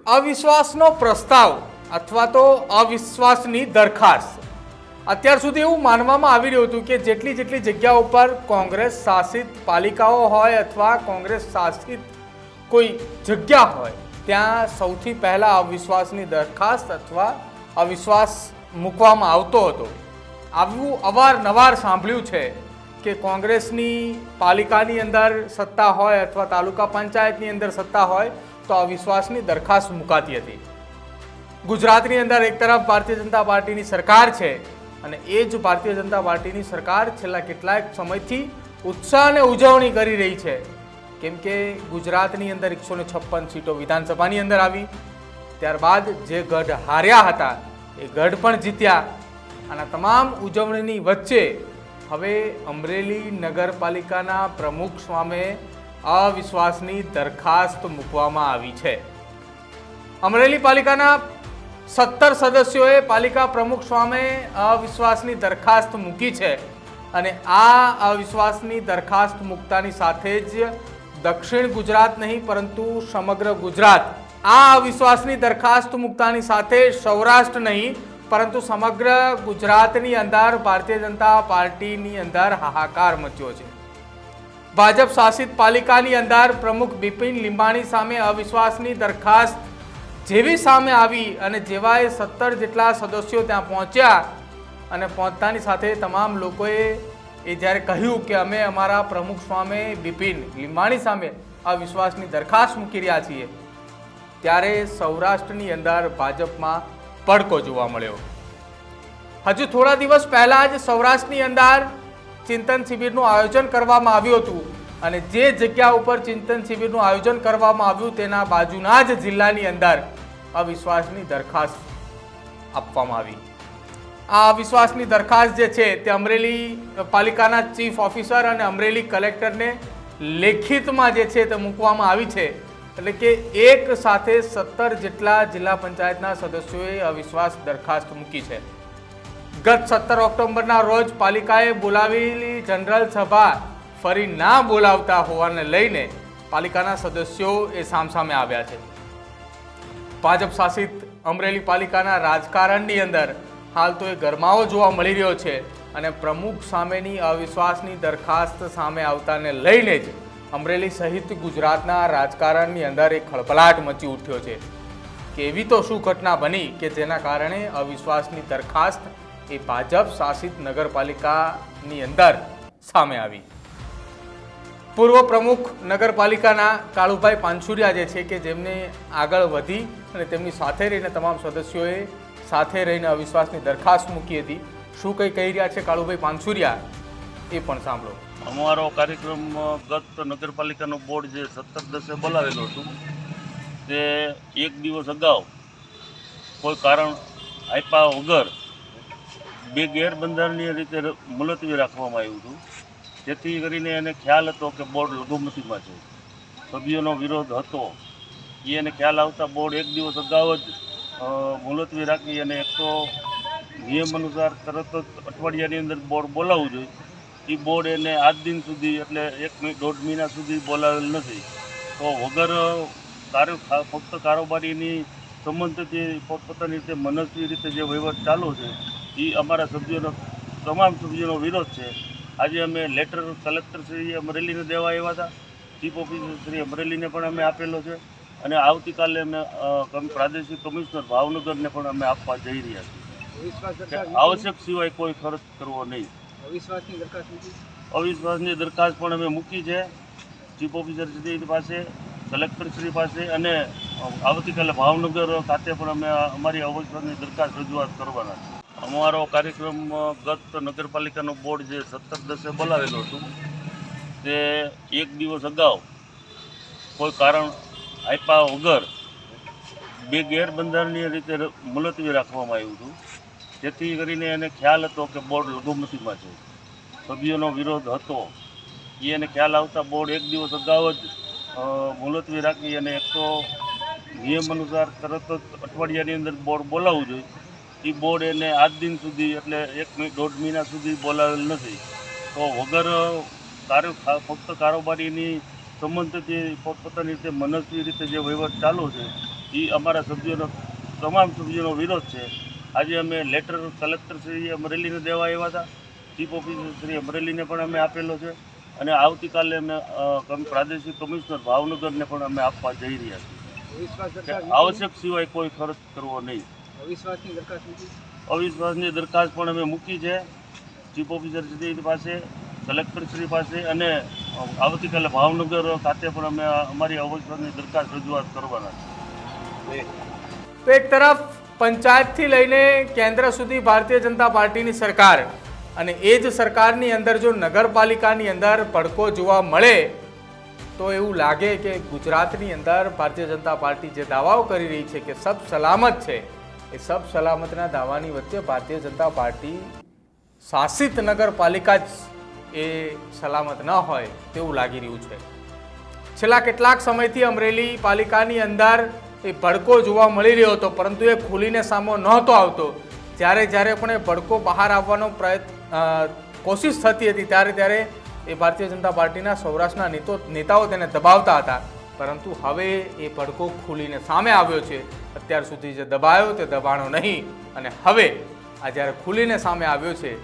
અવિશ્વાસનો પ્રસ્તાવ અથવા તો અવિશ્વાસની દરખાસ્ત અત્યાર સુધી એવું માનવામાં આવી રહ્યું હતું કે જેટલી જગ્યાઓ પર કોંગ્રેસ શાસિત પાલિકાઓ હોય અથવા કોંગ્રેસ શાસિત કોઈ જગ્યા હોય ત્યાં સૌથી પહેલા અવિશ્વાસની દરખાસ્ત અથવા અવિશ્વાસ મૂકવામાં આવતો હતો। આવું અવારનવાર સાંભળ્યું છે કે કોંગ્રેસની પાલિકાની અંદર સત્તા હોય અથવા તાલુકા પંચાયતની અંદર સત્તા હોય તો અવિશ્વાસની દરખાસ્ત મુકાતી હતી। ગુજરાતની અંદર એક તરફ ભારતીય જનતા પાર્ટીની સરકાર છે અને એ જ ભારતીય જનતા પાર્ટીની સરકાર છેલ્લા કેટલાક સમયથી ઉત્સાહ અને ઉજવણી કરી રહી છે, કેમ કે ગુજરાતની અંદર 156 સીટો વિધાનસભાની અંદર આવી, ત્યારબાદ જે ગઢ હાર્યા હતા એ ગઢ પણ જીત્યા। અને તમામ ઉજવણીની વચ્ચે હવે અમરેલી નગરપાલિકાના પ્રમુખ સામે અવિશ્વાસની દરખાસ્ત મૂકવામાં આવી છે। અમરેલી પાલિકાના 17 સદસ્યોએ પાલિકા પ્રમુખ સામે અવિશ્વાસની દરખાસ્ત મૂકી છે અને આ અવિશ્વાસની દરખાસ્ત મૂકતાની સાથે જ દક્ષિણ ગુજરાત નહીં પરંતુ સમગ્ર ગુજરાત આ અવિશ્વાસની દરખાસ્ત મૂકતાની સાથે સૌરાષ્ટ્ર નહીં પરંતુ સમગ્ર ગુજરાતની અંદર ભારતીય જનતા પાર્ટીની અંદર હાહાકાર મચ્યો છે। ભાજપ શાસિત પાલિકાની અંદર પ્રમુખ બિપિન લીંબાણી સામે અવિશ્વાસની દરખાસ્ત જેવી સામે આવી અને જેવાએ 17 જેટલા સદસ્યો ત્યાં પહોંચ્યા અને પહોંચતાની સાથે તમામ લોકોએ જ્યારે કહ્યું કે અમે અમારા પ્રમુખ સામે બિપિન લીંબાણી સામે અવિશ્વાસની દરખાસ્ત મૂકી રહ્યા છીએ, ત્યારે સૌરાષ્ટ્રની અંદર ભાજપમાં પડકો જોવા મળ્યો। હજુ થોડા દિવસ પહેલા જ સૌરાષ્ટ્રની અંદર ચિંતન શિબિરનું આયોજન કરવામાં આવ્યું હતું અને જે જગ્યા ઉપર ચિંતન શિબિરનું આયોજન કરવામાં આવ્યું તેના બાજુના જ જિલ્લાની અંદર અવિશ્વાસની દરખાસ્ત આપવામાં આવી। આ અવિશ્વાસની દરખાસ્ત જે છે તે અમરેલી પાલિકાના ચીફ ઓફિસર અને અમરેલી કલેક્ટરને લેખિતમાં જે છે તે મૂકવામાં આવી છે, એટલે કે એક સાથે 17 જેટલા જિલ્લા પંચાયતના સદસ્યોએ અવિશ્વાસ દરખાસ્ત મૂકી છે। ગત 17 ઓક્ટોબરના રોજ પાલિકાએ બોલાવેલી જનરલ સભા ફરી ના બોલાવતા હોવાને લઈને પાલિકાના સદસ્યો એ સામસામે આવ્યા છે। ભાજપ શાસિત અમરેલી પાલિકાના રાજકારણની અંદર હાલ તો એ ગરમાવો જોવા મળી રહ્યો છે અને પ્રમુખ સામેની અવિશ્વાસની દરખાસ્ત સામે આવતાને લઈને જ અમરેલી સહિત ગુજરાતના રાજકારણની અંદર એક ખળભળાટ મચી ઉઠ્યો છે કે એવી તો શું ઘટના બની કે જેના કારણે અવિશ્વાસની દરખાસ્ત એ ભાજપ શાસિત નગરપાલિકાની અંદર સામે આવી। પૂર્વ પ્રમુખ નગરપાલિકાના કાળુભાઈ પાનસુરિયા જે છે કે જેમને આગળ વધી અને તેમની સાથે રહીને તમામ સદસ્યોએ સાથે રહીને અવિશ્વાસની દરખાસ્ત મૂકી હતી। શું કંઈ કહી રહ્યા છે કાળુભાઈ પાનસુરિયા એ પણ સાંભળો। અમારો કાર્યક્રમ ગત નગરપાલિકાનું બોર્ડ જે 17/10 બોલાવેલું હતું તે એક દિવસ અગાઉ કોઈ કારણ આપ્યા વગર બે ગેરબંધારણીય રીતે મુલતવી રાખવામાં આવ્યું હતું, જેથી કરીને એને ખ્યાલ હતો કે બોર્ડ લઘુમતીમાં છે, સભ્યોનો વિરોધ હતો, એને ખ્યાલ આવતા બોર્ડ એક દિવસ અગાઉ જ મુલતવી રાખી અને એક તો નિયમ અનુસાર તરત જ અઠવાડિયાની અંદર બોર્ડ બોલાવવું જોઈએ, એ બોર્ડ એને આજ દિન સુધી એટલે 1-1.5 મહિના સુધી બોલાવેલ નથી। તો વગર ફક્ત કારોબારીની સંબંધથી પોતપોતાની રીતે મનસ્વી રીતે જે વહીવટ ચાલુ છે એ અમારા સભ્યોનો તમામ સભ્યોનો વિરોધ છે। આજે અમે લેટર કલેક્ટર શ્રી અમરેલીને દેવા આવ્યા હતા, ચીફ ઓફિસર શ્રી અમરેલીને પણ અમે આપેલો છે અને આવતીકાલે અમે પ્રાદેશિક કમિશનર ભાવનગરને પણ અમે આપવા જઈ રહ્યા છીએ। આવશ્યક સિવાય કોઈ ખર્ચ કરવો નહીં। અવિશ્વાસની દરખાસ્ત પણ અમે મૂકી છે ચીફ ઓફિસર શ્રી પાસે, કલેક્ટર શ્રી પાસે અને આવતીકાલે ભાવનગર ખાતે પણ અમે અમારી અવિશ્વાસની દરખાસ્ત રજૂઆત કરવાના છે। અમારો કાર્યક્રમ ગત નગરપાલિકાનું બોર્ડ જે 17/10 બોલાવેલું હતું તે એક દિવસ અગાઉ કોઈ કારણ આપ્યા વગર બે ગેરબંધારણીય રીતે મુલતવી રાખવામાં આવ્યું હતું, જેથી કરીને એને ખ્યાલ હતો કે બોર્ડ લઘુમતીમાં છે, સભ્યોનો વિરોધ હતો, એને ખ્યાલ આવતા બોર્ડ એક દિવસ અગાઉ જ મુલતવી રાખી અને એક તો નિયમ અનુસાર તરત જ અઠવાડિયાની અંદર બોર્ડ બોલાવવું જોઈએ, એ બોર્ડ એને આજ દિન સુધી એટલે 1-1.5 મહિના સુધી બોલાવેલ નથી। તો વગર ફક્ત કારોબારીની સંબંધથી પોતપોતાની રીતે મનસ્વી રીતે જે વહીવટ ચાલુ છે એ અમારા સભ્યોનો તમામ સભ્યોનો વિરોધ છે. આજે અમે લેટર કલેક્ટર શ્રી અમરેલીને દેવા આવ્યા હતા, ચીફ ઓફિસર શ્રી અમરેલીને પણ અમે આપેલો છે અને આવતીકાલે અમે પ્રાદેશિક કમિશનર ભાવનગરને પણ અમે આપવા જઈ રહ્યા છીએ. આવશ્યક સિવાય કોઈ ખર્ચ કરવો નહીં. અવિશ્વાસની દરખાસ્ત પણ અમે મૂકી છે ચીફ ઓફિસર શ્રી પાસે, કલેક્ટર શ્રી પાસે, અને આવતીકાલે ભાવનગર ખાતે પણ અમે અમારી અવિશ્વાસની દરખાસ્ત રજૂઆત કરવાના છે. તો એક તરફ પંચાયતથી લઈને કેન્દ્ર સુધી ભારતીય જનતા પાર્ટીની સરકાર, અને એ જ સરકારની અંદર જો નગરપાલિકાની અંદર પડકો જોવા મળે તો એવું લાગે કે ગુજરાતની અંદર ભારતીય જનતા પાર્ટી જે દાવાઓ કરી રહી છે કે સબ સલામત છે, એ સબ સલામતના દાવાની વચ્ચે ભારતીય જનતા પાર્ટી શાસિત નગરપાલિકા જ એ સલામત ન હોય તેવું લાગી રહ્યું છે. છેલ્લા કેટલાક સમયથી અમરેલી પાલિકાની અંદર એ ભડકો જોવા મળી રહ્યો હતો, પરંતુ એ ખુલીને સામો નહોતો આવતો. જ્યારે પણ એ ભડકો બહાર આવવાનો કોશિશ થતી હતી ત્યારે એ ભારતીય જનતા પાર્ટીના સૌરાષ્ટ્રના નેતાઓ તેને દબાવતા હતા, પરંતુ હવે એ ભડકો ખુલીને સામે આવ્યો છે. અત્યાર સુધી જે દબાયો તે દબાણો નહીં, અને હવે આ જ્યારે ખુલીને સામે આવ્યો છે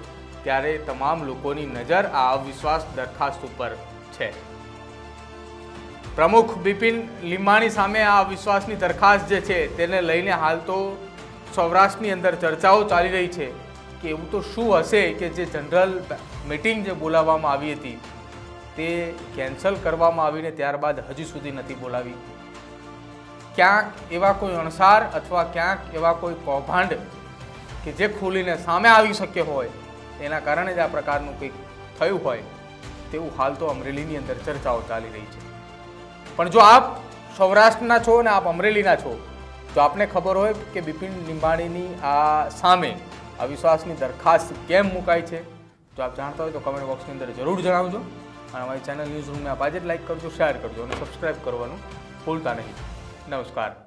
ત્યારે તમામ લોકોની નજર આ અવિશ્વાસ દરખાસ્ત ઉપર છે. પ્રમુખ બિપિન લીંબાણી સામે આ અવિશ્વાસની દરખાસ્ત જે છે તેને લઈને હાલ તો સૌરાષ્ટ્રની અંદર ચર્ચાઓ ચાલી રહી છે કે એવું તો શું હશે કે જે જનરલ મિટિંગ જે બોલાવવામાં આવી હતી તે કેન્સલ કરવામાં આવીને ત્યારબાદ હજી સુધી નથી બોલાવી. ક્યાંક એવા કોઈ અણસાર અથવા ક્યાંક એવા કોઈ કૌભાંડ કે જે ખુલીને સામે આવી શકે હોય, એના કારણે જ આ પ્રકારનું કંઈક થયું હોય તેવું હાલ તો અમરેલીની અંદર ચર્ચાઓ ચાલી રહી છે. પણ જો આપ સૌરાષ્ટ્રના છો અને આપ અમરેલીના છો, તો આપને ખબર હોય કે બિપિન લીંબાણીની આ સામે અવિશ્વાસની દરખાસ્ત કેમ મુકાઈ છે, જો આપ જાણતા હોય તો કમેન્ટ બોક્સની અંદર જરૂર જણાવજો. અને અમારી ચેનલ ન્યૂઝ રૂમને આપ આજે જ લાઈક કરજો, શેર કરજો અને સબસ્ક્રાઈબ કરવાનું ભૂલતા નહીં. નમસ્કાર.